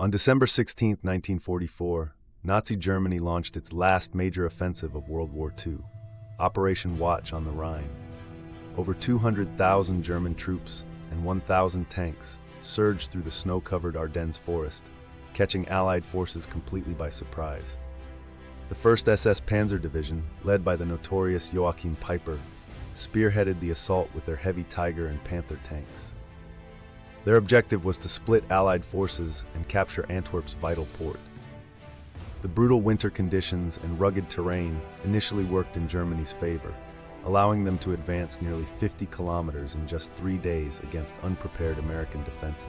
On December 16, 1944, Nazi Germany launched its last major offensive of World War II, Operation Watch on the Rhine. Over 200,000 German troops and 1,000 tanks surged through the snow-covered Ardennes forest, catching Allied forces completely by surprise. The 1st SS Panzer Division, led by the notorious Joachim Peiper, spearheaded the assault with their heavy Tiger and Panther tanks. Their objective was to split Allied forces and capture Antwerp's vital port. The brutal winter conditions and rugged terrain initially worked in Germany's favor, allowing them to advance nearly 50 kilometers in just 3 days against unprepared American defenses.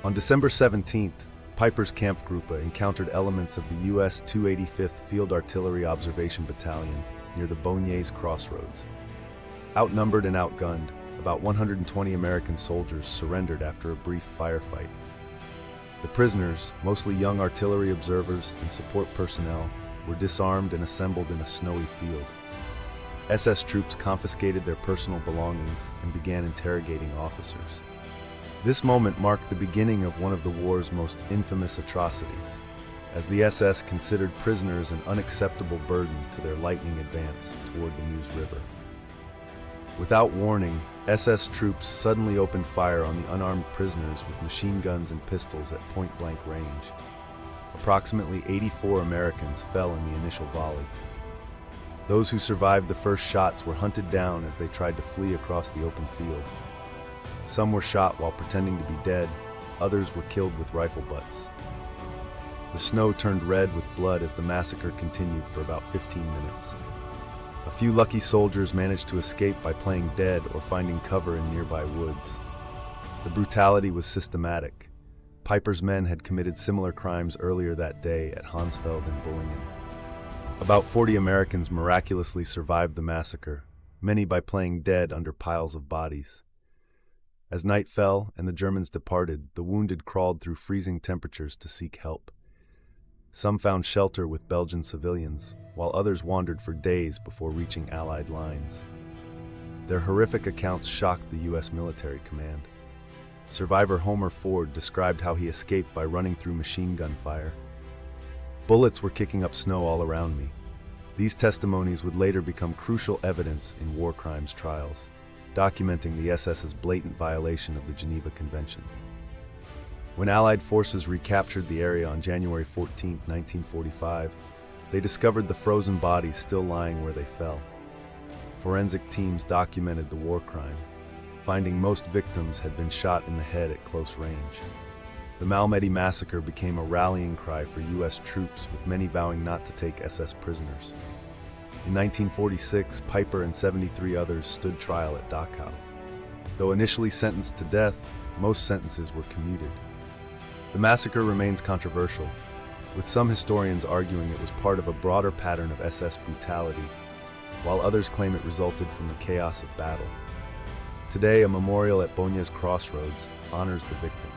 On December 17th, Peiper's Kampfgruppe encountered elements of the U.S. 285th Field Artillery Observation Battalion near the Bogniers Crossroads. Outnumbered and outgunned, about 120 American soldiers surrendered after a brief firefight. The prisoners, mostly young artillery observers and support personnel, were disarmed and assembled in a snowy field. SS troops confiscated their personal belongings and began interrogating officers. This moment marked the beginning of one of the war's most infamous atrocities, as the SS considered prisoners an unacceptable burden to their lightning advance toward the Meuse River. Without warning, SS troops suddenly opened fire on the unarmed prisoners with machine guns and pistols at point-blank range. Approximately 84 Americans fell in the initial volley. Those who survived the first shots were hunted down as they tried to flee across the open field. Some were shot while pretending to be dead, others were killed with rifle butts. The snow turned red with blood as the massacre continued for about 15 minutes. A few lucky soldiers managed to escape by playing dead or finding cover in nearby woods. The brutality was systematic. Peiper's men had committed similar crimes earlier that day at Hansfeld and Bullingen. About 40 Americans miraculously survived the massacre, many by playing dead under piles of bodies. As night fell and the Germans departed, the wounded crawled through freezing temperatures to seek help. Some found shelter with Belgian civilians, while others wandered for days before reaching Allied lines. Their horrific accounts shocked the U.S. military command. Survivor Homer Ford described how he escaped by running through machine gun fire. Bullets were kicking up snow all around me. These testimonies would later become crucial evidence in war crimes trials, documenting the SS's blatant violation of the Geneva Convention. When Allied forces recaptured the area on January 14, 1945, they discovered the frozen bodies still lying where they fell. Forensic teams documented the war crime, finding most victims had been shot in the head at close range. The Malmedy Massacre became a rallying cry for U.S. troops, with many vowing not to take SS prisoners. In 1946, Peiper and 73 others stood trial at Dachau. Though initially sentenced to death, most sentences were commuted. The massacre remains controversial, with some historians arguing it was part of a broader pattern of SS brutality, while others claim it resulted from the chaos of battle. Today, a memorial at Bogniers Crossroads honors the victims.